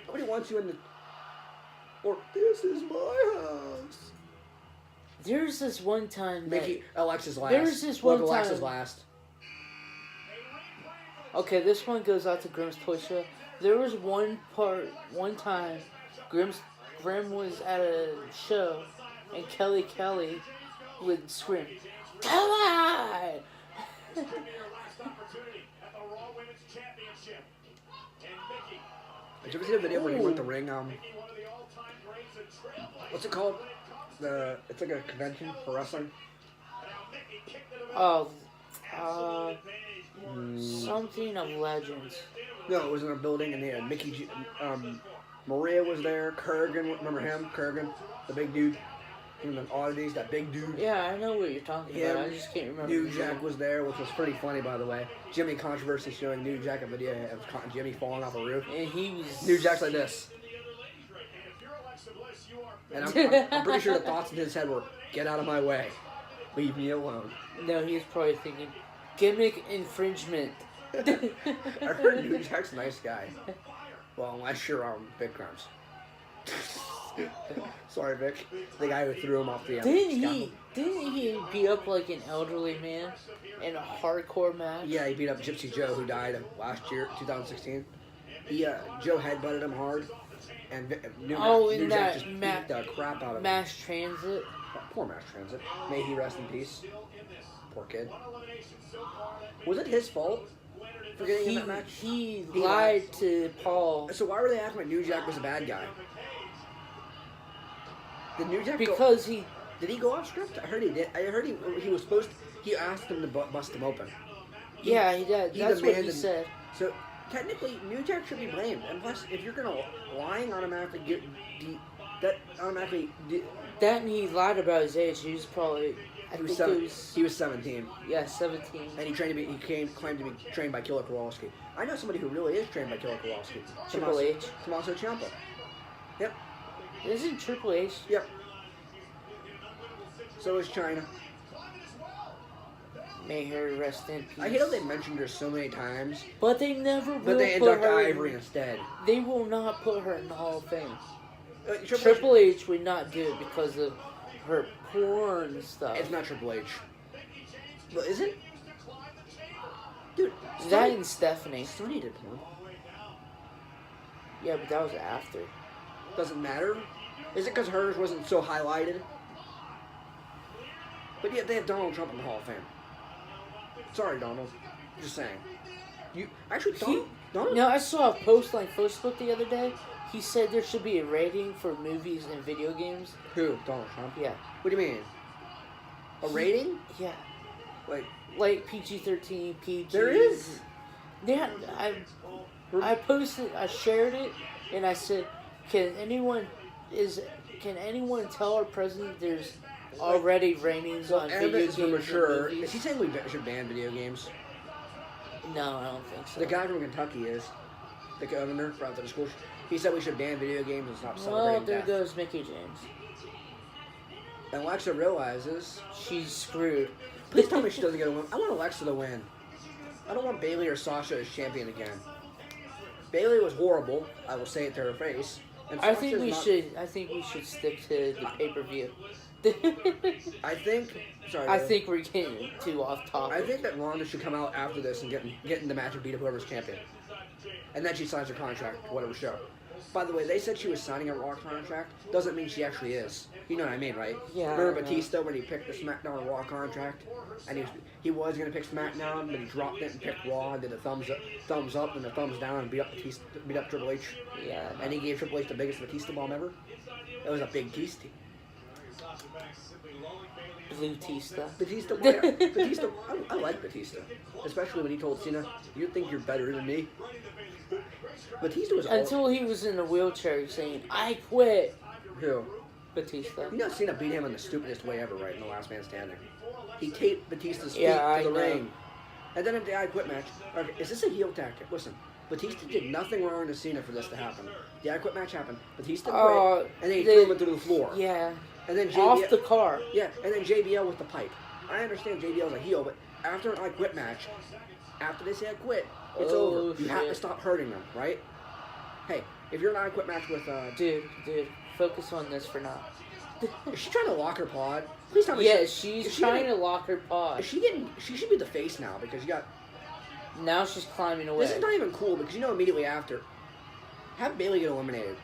Nobody wants you in the... Or, this is my house. There's this one time that... Mickey, Alexa's last. There's this Look, one Alexa's time- last. Okay, this one goes out to Grimm's Toy Show. There was one time, Grim was at a show, and Kelly would scream, "Come on!" Did you ever see the video where he went to ring? What's it called? It's like a convention for wrestling. Oh, something of Legends. No, it was in a building, and they had Maria was there. Kurgan, remember him? Kurgan, the big dude from the Oddities, that big dude. Yeah, I know what you're talking Him, about. I just can't remember. New his Jack name. was there, which was pretty funny, by the way. Jimmy Controversy showing New Jack a video of Jimmy falling off a roof. And he was... New Jack's like this. And I'm pretty sure the thoughts in his head were, get out of my way. Leave me alone. No, he was probably thinking, gimmick infringement. I heard New Jack's a nice guy. Well, unless you're Big Crimes. Sorry, Vic. The guy who threw him off the Didn't he beat up like an elderly man in a hardcore match? Yeah, he beat up Gypsy Joe, who died last year, 2016. Joe headbutted him hard, and New Jack just beat the crap out of him. Mass Transit. Poor Mass Transit. May he rest in peace. Poor kid. Was it his fault for getting in that match? He lied to Paul. So why were they acting like New Jack was a bad guy? Did New Jack Because Did he go off script? I heard he did. I heard he was supposed to... He asked him to bust him open. Yeah, he did. That's what he demanded- said. So, technically, New Jack should be blamed. And plus, if you're going to... Lying automatically get... That automatically... That and he lied about his age. He was probably... He was 17. Yeah, 17. And he claimed to be trained by Killer Kowalski. I know somebody who really is trained by Killer Kowalski. Triple H. Tommaso Ciampa. Yep. Isn't Triple H? Yep. So is China. May her rest in peace. I hate how they mentioned her so many times, But they never will but they put induct her... Ivory instead. They will not put her in the Hall of Fame. Triple H, Triple H would not do it because of her porn stuff. it's not Triple H. But is it? Dude, That and Stephanie. Sonny did porn. Yeah, but that was after. Doesn't matter. Is it because hers wasn't so highlighted? But yet they have Donald Trump in the Hall of Fame. Sorry, Donald. Just saying. You actually Donald. No, I saw a post on Facebook the other day. He said there should be a rating for movies and video games. Who? Donald Trump. Yeah. What do you mean? A rating? Yeah. Like PG-13, PG. there is. Yeah, I posted, I shared it, and I said, can anyone tell our president there's already ratings on video Emmett is games mature. and Is movies? he saying we should ban video games? No, I don't think so. The guy from Kentucky is. The governor brought to the school. He said we should ban video games and stop Well, celebrating there death. goes Mickey James. And Alexa realizes. She's screwed. Please tell me she doesn't get a win. I want Alexa to win. I don't want Bailey or Sasha as champion again. Bailey was horrible. I will say it to her face. And I think we Sasha's should. I think we should stick to the pay-per-view. I think. Sorry. I Bailey. think we're getting too off topic. I think that Ronda should come out after this and get in the match and beat up whoever's champion. And then she signs her contract, whatever show. By the way, they said she was signing a Raw contract. Doesn't mean she actually is. You know what I mean, right? Yeah, Remember I know. Batista when he picked the SmackDown Raw contract? And he was going to pick SmackDown, but he dropped it and picked Raw and did the thumbs up and the thumbs down and beat up Triple H. Yeah. And he gave Triple H the biggest Batista bomb ever. It was a big Batista. Blue Tista. Batista, I like Batista. Especially when he told Cena, you think you're better than me? Batista was Until he was in a wheelchair saying, I quit. Who? Batista. You know Cena beat him in the stupidest way ever, right? In the Last Man Standing. He taped Batista's feet Yeah, I to the know. ring. And then in the I Quit match, okay, is this a heel tactic? Listen, Batista did nothing wrong to Cena for this to happen. The I Quit match happened. Batista quit, and then he threw him into the floor. Yeah. And then Off the car. Yeah, and then JBL with the pipe. I understand JBL's a heel, but after an I Quit match, after they say I quit, it's Oh, over. You have to shit. stop hurting them, right? Hey, if you're in an I Quit match with Dude, focus on this for now. is she trying to lock her pod? Please tell me. Yeah, is she's she trying getting- to lock her pod. Is she getting? She should be the face now because you got. Now she's climbing away. This is not even cool because you know immediately after, have Bailey get eliminated.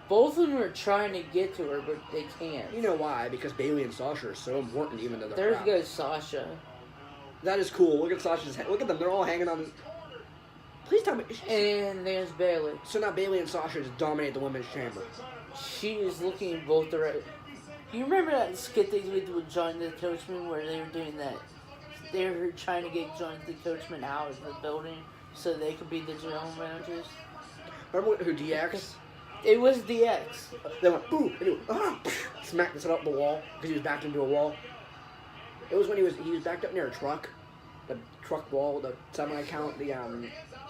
Both of them are trying to get to her, but they can't. You know why? Because Bailey and Sasha are so important, even though they're There crap. goes Sasha. That is cool. Look at Sasha's head. Look at them. They're all hanging on. Please tell me. And there's Bailey. So now Bailey and Sasha just dominate the women's chamber. She is looking in both directions. You remember that skit they did with Jonathan Coachman where they were doing that? They were trying to get Jonathan Coachman out of the building so they could be the general managers. Remember who DX? It was DX. They went boom and he went, smacked his head up the wall because he was backed into a wall. It was when he was backed up near a truck, the truck wall, the semi-count, the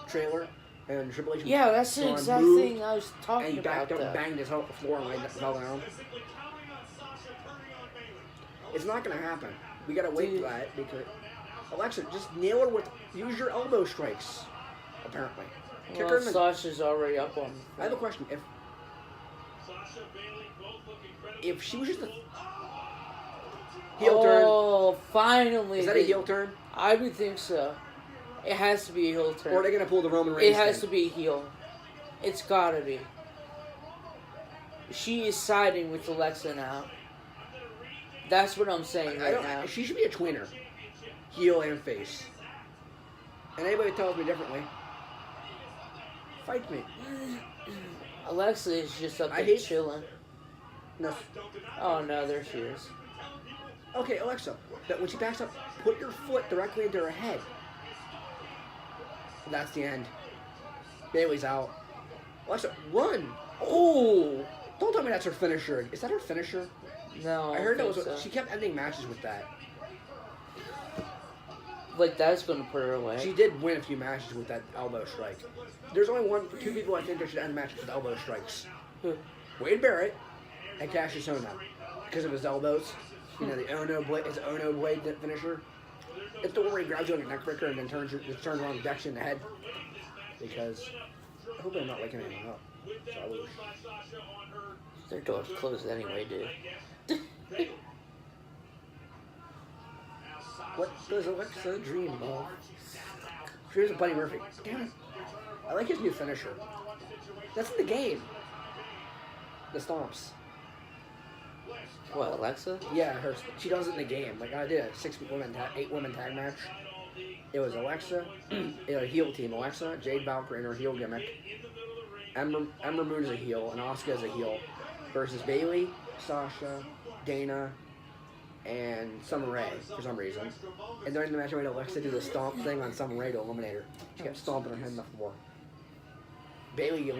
trailer, and Triple H. Yeah, that's the Son exact moved, thing I was And talking he about. backed up and That. banged his head off the floor and like fell down. It's not gonna happen. We gotta wait Dude. for that because Alexa, just nail her with use your elbow strikes. Apparently, kick her Well, in the. Sasha's already up on. I have a question. If she was just a heel turn, Oh, finally! is that a heel turn, I would think so. It has to be a heel turn. or are they gonna pull the Roman Reigns? It has to thing? be a heel. It's gotta be. She is siding with Alexa now. That's what I'm saying I right don't. now. She should be a tweener, heel and face. And anybody who tells me differently, fight me. Alexa is just up I there hate- chilling. No. Oh no, there she is. Okay, Alexa, that when she backs up, put your foot directly into her head. That's the end. Bailey's out. Alexa, run! Oh Don't tell me that's her finisher. Is that her finisher? no! I heard that don't was. think so. She kept ending matches with that. Like that's gonna put her away. She did win a few matches with that elbow strike. There's only two people I think that should end matches with elbow strikes. Who? Wade Barrett and Cassius Ohno because of his elbows. You know, the Ohno blade, his Ohno blade finisher. It's the one where he grabs you like a neck breaker and then turns around and decks you in the head. Because I hope I'm not waking anything up. So I wish. Their door's closed anyway, dude. What does Alexa dream of? She dreams of Buddy Murphy. Damn it. I like his new finisher. That's in the game. The stomps. What, Alexa? Yeah, she does it in the game. Like I did a 8 women tag match. It was Alexa, a heel team. Alexa, Jade Valkyrie in her heel gimmick. Ember Moon is a heel, and Asuka is a heel. Versus Bayley, Sasha, Dana, and Summer Rae for some reason. And during the match, I made Alexa do the stomp thing on Summer Rae to eliminate her. She kept stomping her head on the floor. Bayley,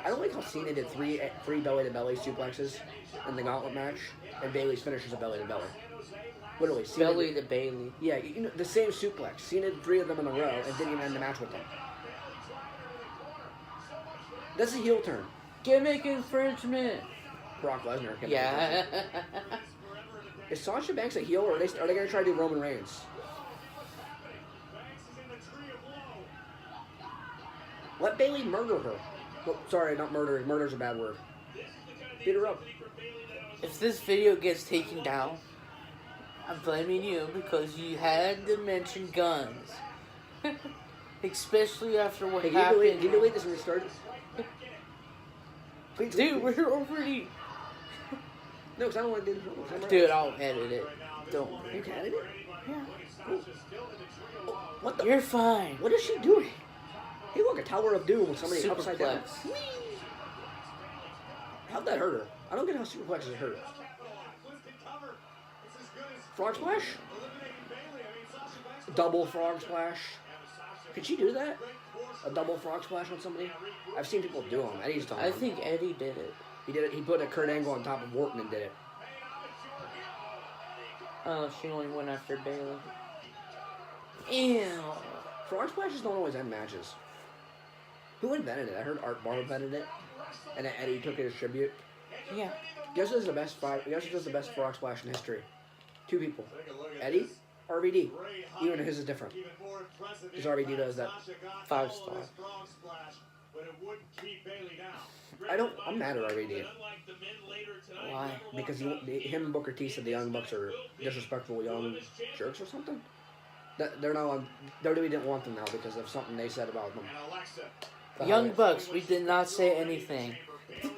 I don't like how Cena did three belly-to-belly suplexes in the gauntlet match, and Bayley's finisher's a belly-to-belly. Literally, Cena Belly to Bailey. Yeah, the same suplex. Cena did 3 of them in a row and didn't even end the match with them. That's a heel turn. Gimmick infringement. Brock Lesnar. Yeah. Is Sasha Banks a heel, or are they going to try to do Roman Reigns? Let Bayley murder her. Oh, sorry, not murder. Murder's a bad word. Beat her up. If this video gets taken down, I'm blaming you because you had to mention guns. Especially after what happened. Can you delete this when we started? Please, Dude, we're already... No, because I don't want to do this. Dude, I'll edit it. Don't worry. You can edit it? Yeah. Cool. Oh, what the? You're fine. What is she doing? Hey, look, a Tower of Doom with somebody Superplex. upside down. How'd that hurt her? I don't get how superplexes hurt. Frog splash? Double frog splash. Could she do that? A double frog splash on somebody? I've seen people do them. Eddie's done I them. think Eddie did it. He did it. He put a Kurt Angle on top of Wharton and did it. Oh, she only went after Bayley. Ew. Frog splashes don't always end matches. Who invented it? I heard Art Barr invented it, and then Eddie took it as tribute. Yeah. Guess who's the best frog splash in history? 2 people. Eddie, RVD. Even his is different. Because RVD does that. 5-star. I'm mad at RVD. Why? Because him and Booker T said the Young Bucks are disrespectful young jerks or something. They're not on. WWE didn't want them now because of something they said about them. Young Bucks, we did not say anything.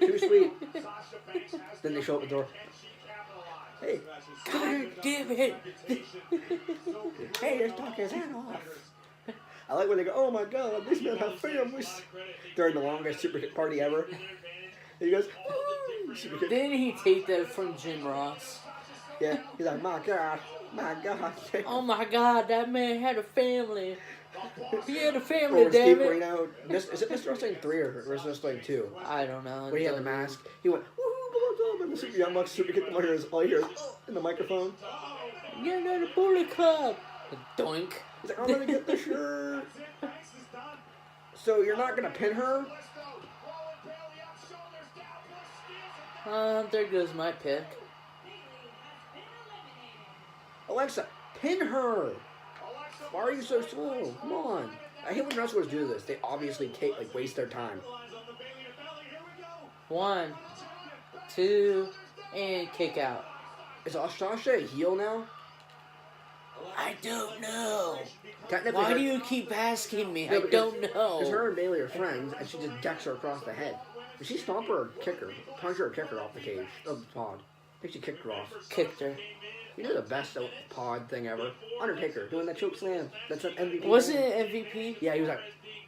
Too sweet. Then they show up at the door. Hey, God damn it. hey, let's talk his head off. I like when they go, oh my god, these men have families. During the longest super kick party ever. And he goes, ooh, super kick. Didn't he take that from Jim Ross? Yeah, he's like, my god. Oh my god, that man had a family. He had a family, Or damn Steve it. Reno. Is it Mr. Wrestling 3 or Mr. Wrestling 2? I don't know. When he had the mask, he went, woohoo, and the Super Young Bucks super kicked him all you hear is, in the microphone. You're in the Bullet Club. Doink. He's like, I'm gonna get the shirt. So you're not gonna pin her? There goes my pick. Alexa, pin her. Why are you so slow? Come on. I hate when wrestlers do this. They obviously waste their time. 1, 2, and kick out. Is Sasha a heel now? I don't know. Technically, Why do you keep asking me? No, I because- don't Because know. her and Bayley are friends, and she just decks her across the head. Did she stomp her or kick her? Punch her or kick her off the cage? Of the pod. I think she kicked her off. Kicked her. You know the best pod thing ever? Undertaker doing that choke slam. That's an MVP. Wasn't it MVP? Yeah, he was like,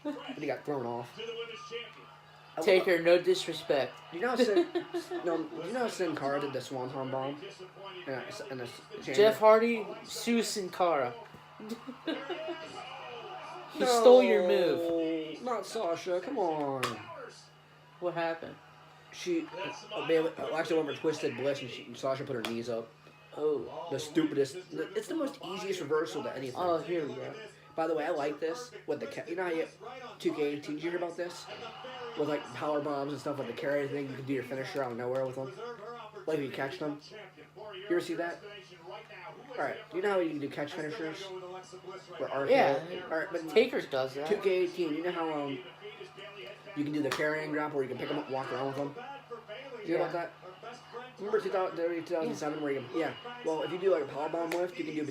and he got thrown off. Taker, no disrespect. You know how Sin Cara did the Swanton bomb? And the Jeff Hardy, Sue Sin Cara. He stole your move. Not Sasha. Come on. What happened? Alexa went for Twisted Bliss, and Sasha put her knees up. Oh. The stupidest. It's the most easiest reversal to anything. Oh, here we go. By the way, I like this with the you know how you 2K18. Did you hear about this? With like power bombs and stuff with the carry thing, you can do your finisher out of nowhere with them. Like if you catch them. You ever see that? All right. You know how you can do catch finishers? Or RKO? Yeah. All right, but Taker does that. 2K18. You know how you can do the carrying grapple where you can pick them up, and walk around with them. You hear about that? Remember 2007 where you can, yeah. Well, if you do like a powerbomb lift, you can do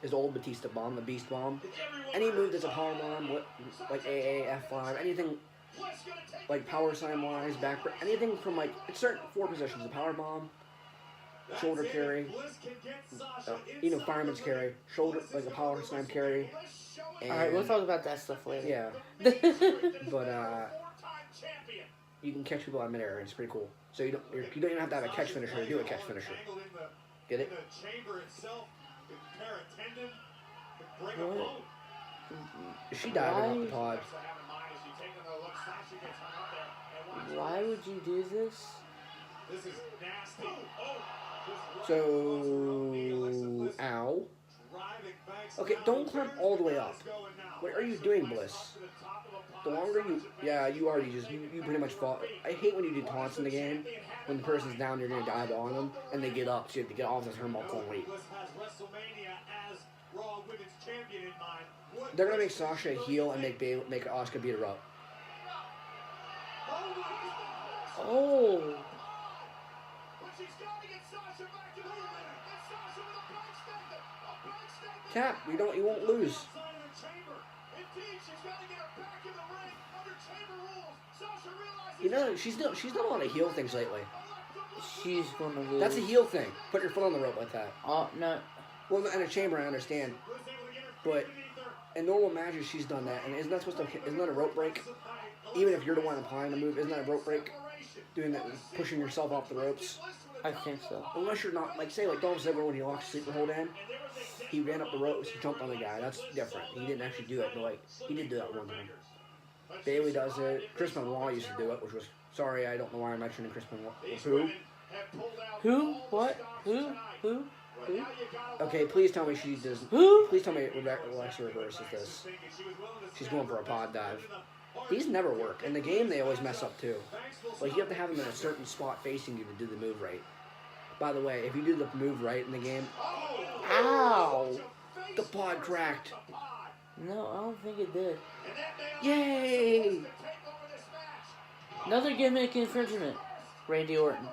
his old Batista bomb, the Beast bomb. Any move that's a powerbomb, like AA, F5, anything like power sign wise, back, anything from like it's certain 4 positions: the powerbomb, shoulder carry, fireman's carry, shoulder like a power slam carry. And, All right, we'll talk about that stuff later. Yeah, but you can catch people out of midair, and it's pretty cool. So you don't even have to have a catch finisher to do a catch finisher. Get it? What? She died off the pod. Why would you do this? So, ow. Okay, don't climb all the way up. What are you doing, Bliss? The longer you already you pretty much fall. I hate when you do taunts in the game. When the person's down, you're going to dive on them, and they get up, so you have to get off the turnbuckle and wait. They're going to make Sasha a heel and make Asuka beat her up. Oh. Cap, you won't lose. She's done a lot of heel things lately. She's gonna lose. That's a heel thing. Put your foot on the rope like that. Oh, no. Well, in a chamber, I understand. But in normal matches, she's done that. And isn't that a rope break? Even if you're the one applying the move, isn't that a rope break? Doing that, pushing yourself off the ropes? I think so. Unless you're not, like, say, like Dolph Ziggler when he locked sleeper hold in, he ran up the ropes, he jumped on the guy. That's different. He didn't actually do it, but, like, he did do that one time. Bailey does it. Chris Benoit used to do it, which was, sorry, I don't know why I'm mentioning Chris Benoit. Who? Who? What? Who? Okay, please tell me she doesn't. Who? Please tell me Alexa reverses this. She's going for a pod dive. These never work. In the game, they always mess up too. Like, you have to have them in a certain spot facing you to do the move right. By the way, if you do the move right in the game... Ow! The pod cracked. No, I don't think it did. Yay! Another gimmick infringement. Randy Orton.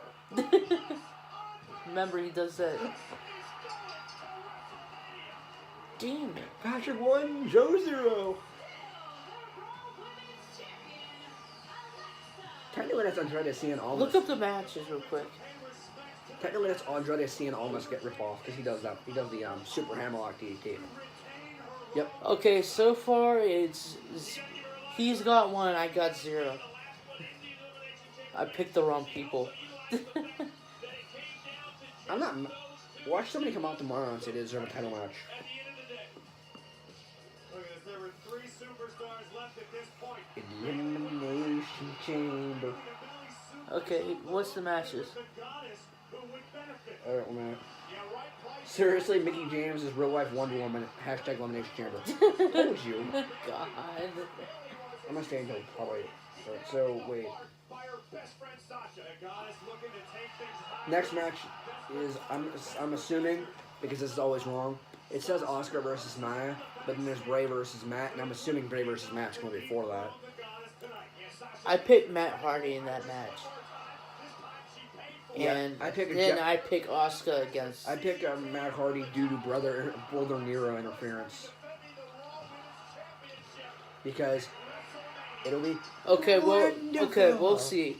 Remember, he does that. Damn it. Patrick 1, Joe 0. Technically, that's Andrade Cien almost. Look up the matches real quick. Technically, that's Andrade Cien almost get ripped off because he does that. He does the super hammerlock DDT. Yep. Okay, so far he's got 1, I got 0. I picked the wrong people. I'm not. Watch somebody come out tomorrow and say they deserve a title match. Elimination Chamber. Okay, what's the matches? Alright, well, man. Seriously, Mickey James is real life Wonder Woman. Hashtag Elimination Chamber. Told you. God. I'm gonna stay until probably. So wait. Next match is I'm assuming because this is always wrong. It says Oscar versus Nia, but then there's Bray versus Matt, and I'm assuming Bray versus Matt's going to be before that. I picked Matt Hardy in that match. And I pick I pick Asuka against... I pick Matt Hardy due to brother Nero interference. Because it'll be we'll see.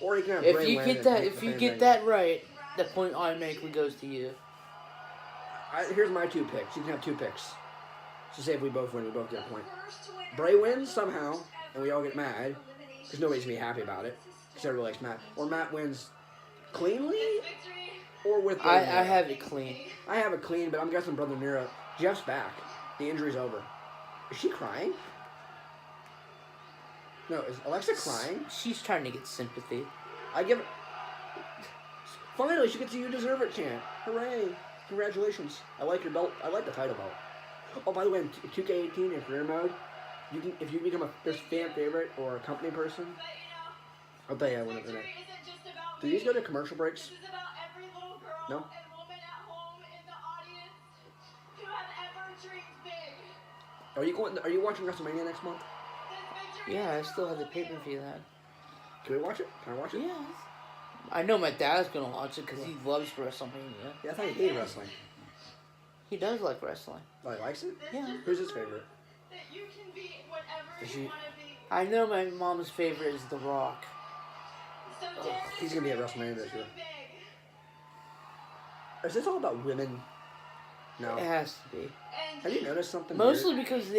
Or you can have If Bray you win get and that take if the you fan get thing. that right, the point automatically goes to you. Here's my 2 picks. You can have 2 picks. So say if we both win, we both get a point. Bray wins somehow, and we all get mad, because nobody's going to be happy about it, because everybody likes Matt. Or Matt wins cleanly, or with Brother Nero. I have it clean. I have it clean, but I'm guessing Brother Nero. Jeff's back. The injury's over. Is she crying? No, is Alexa crying? She's trying to get sympathy. I give it... Finally, she gets a "You Deserve It" chant. Hooray. Congratulations. I like your belt. I like the title belt. Oh, by the way, in 2K18 in career mode, you can if you become a fan favorite or a company person, I'll tell you in a minute. Do these go to commercial breaks? No? Are you watching WrestleMania next month? Yeah, I still have the pay-per-view then. Can we watch it? Can I watch it? Yes. I know my dad's gonna watch it because he loves WrestleMania. Yeah, I thought he hated wrestling. He does like wrestling. Oh, he likes it? Yeah. Who's his favorite? That you can be whatever Is you she- want to be. I know my mom's favorite is The Rock. So dare He's gonna be at WrestleMania this year. big. Is this all about women? No. It has to be. And Have you noticed something Mostly weird? because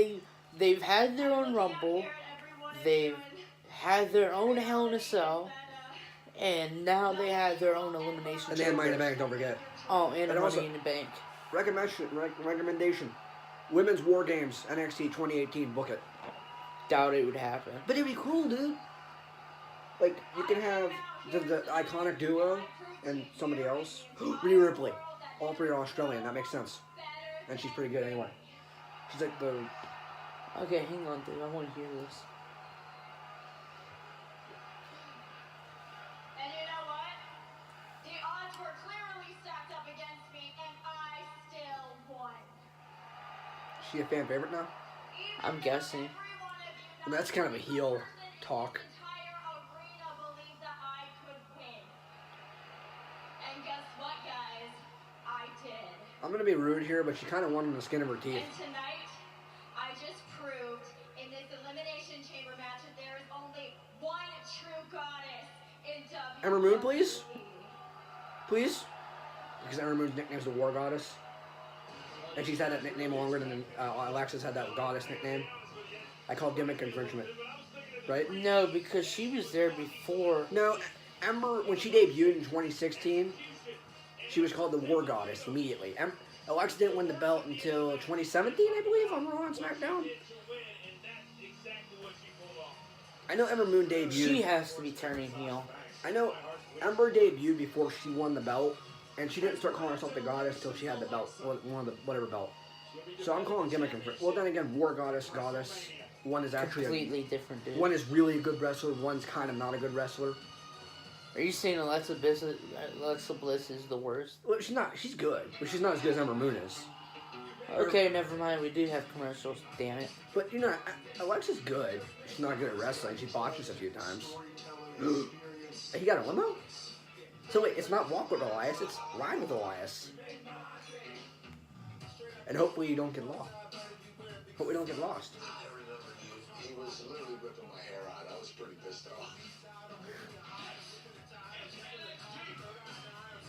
they've had their own Rumble, they've had their own Hell in a Cell, and now they have their own Elimination And they had Money in the Chamber. Bank, don't forget. Oh, and And Money also- in the Bank. Recommendation. Women's War Games, NXT 2018, book it. Doubt it would happen. But it'd be cool, dude. Like, you can have the iconic duo and somebody else. Rhea Ripley. All three are Australian, that makes sense. And she's pretty good anyway. She's like the... Okay, hang on, dude. I want to hear this. And you know what? The odds were clearly stacked up against me, and I still won. She a fan favorite now? I'm guessing. And that's kind of a heel talk. Entire arena believed that I could win. And guess what, guys? I did. I'm gonna be rude here, but she kind of won on the skin of her teeth. And tonight, I just proved in this Elimination Chamber match that there is only one true goddess in WWE. Ember Moon, please? Please? Because Ember Moon's nickname is the War Goddess. And she's had that nickname longer than Alexa's had that goddess nickname. I call gimmick infringement. Right? No, because she was there before. No, Ember, when she debuted in 2016, she was called the War Goddess immediately. Alexa didn't win the belt until 2017, I believe, on Raw and SmackDown. I know Ember Moon debuted. She has to be turning heel. I know Ember debuted before she won the belt, and she didn't start calling herself the Goddess until she had the belt, one of the whatever belt. So I'm calling gimmick infringement. Well, then again, War Goddess, Goddess. One is actually Completely different, dude. one is really a good wrestler. One's kind of not a good wrestler. Are you saying Alexa Bliss is the worst? Well, she's not. She's good, but she's not as good as Ember Moon is. Okay, never mind. We do have commercials. Damn it. But you know, Alexa's good. She's not good at wrestling. She botches a few times. He got a limo? So wait, it's not walk with Elias. It's ride with Elias. And hopefully you don't get lost. Hope we don't get lost. He was literally ripping my hair out. I was pretty pissed off.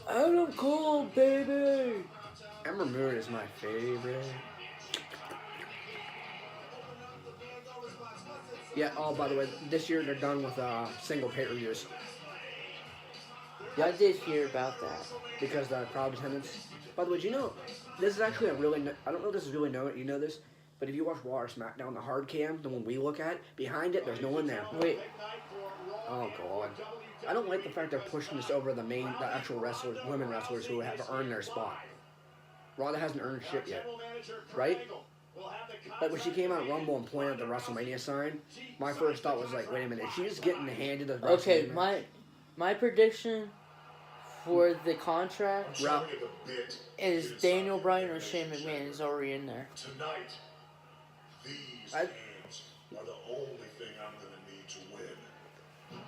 Adam Cole, baby. Ember Moon is my favorite. Yeah, oh, by the way, this year they're done with single pay-per-views. I did hear about that. Because the crowd attendance. By the way, do you know, this is actually a really, I don't know if this is really known, you know this, but if you watch Raw or SmackDown, the hard cam, the one we look at, behind it, there's no one there. Wait, Oh, God. I don't like the fact they're pushing this over the actual wrestlers, women wrestlers who have earned their spot. Ronda hasn't earned shit yet, right? Like when she came out at Rumble and pointed at the WrestleMania sign, my first thought was like, wait a minute, is she just getting handed a WrestleMania? okay, my prediction for the contract Route. is Daniel Bryan or Shane McMahon is already in there. Tonight, these I- hands are the only thing I'm going to need to win.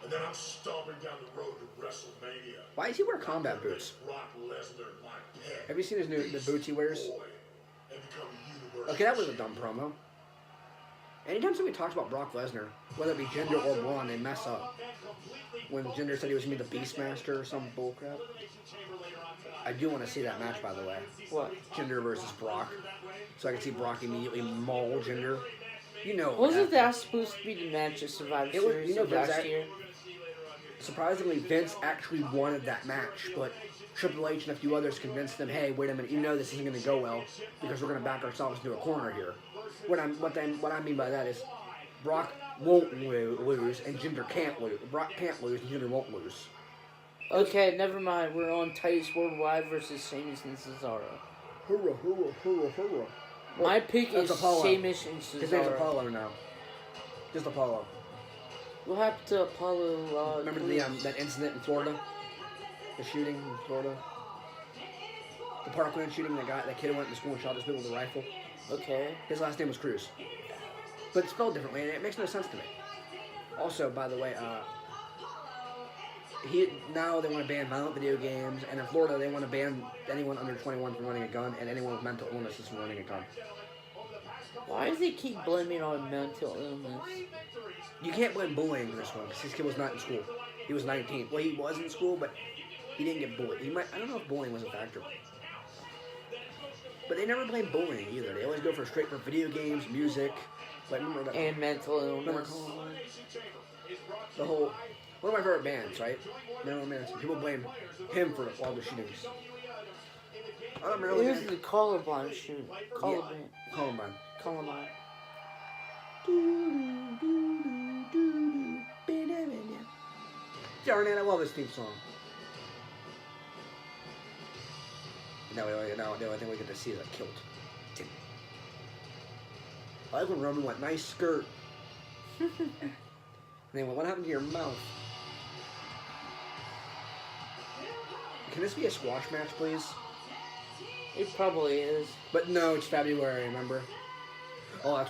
And then I'm stomping down the road to WrestleMania. Why does he wear combat boots? Brock Lesnar, my pet. Have you seen the boots he wears? Boy, and become universal Okay, that was a dumb promo. Anytime somebody talks about Brock Lesnar, whether it be Jinder or Braun, they mess up. When Jinder said he was going to be the Beastmaster or some bullcrap. I do want to see that match, by the way. What? Jinder versus Brock. So I can see Brock immediately maul Jinder. You know. Wasn't that supposed to be the match of Survivor It was- Series you know, of last Vince year? Surprisingly, Vince actually wanted that match, but Triple H and a few others convinced them, hey, wait a minute, you know this isn't going to go well because we're going to back ourselves into a corner here. What I mean by that is Brock won't lose and Jinder can't lose. Brock can't lose and Jinder won't lose. Okay, never mind. We're on Titus Worldwide versus Sheamus and Cesaro. Hoorah, hoorah, hoorah, hoorah. My pick is That's Apollo. Sheamus and His name's Cesaro. Apollo now. Just Apollo. What happened to Apollo? Remember that incident in Florida? The shooting in Florida? The Parkland shooting, that kid who went to school and shot his people with a rifle? Okay. His last name was Cruz. But it's spelled differently, and it makes no sense to me. Also, by the way, now they want to ban violent video games, and in Florida they want to ban anyone under 21 from running a gun and anyone with mental illnesses from running a gun. Why does he keep blaming on mental illness? You can't blame bullying for this one because this kid was not in school. He was 19. Well, he was in school, but he didn't get bullied. I don't know if bullying was a factor. But they never blame bullying either. They always go for straight for video games, music. Like remember that? And mental illness. The whole one of my favorite bands, right? Marilyn Manson. People blame him for all the shootings. I don't It was the Columbine shoot. Columbine. Columbine. Columbine. Darn it, I love this theme song. Now I think we get to see the kilt. I like when Roman went, nice skirt. And they went, what happened to your mouth? Can this be a squash match, please? It probably is. But no, it's February, remember? Oh, that's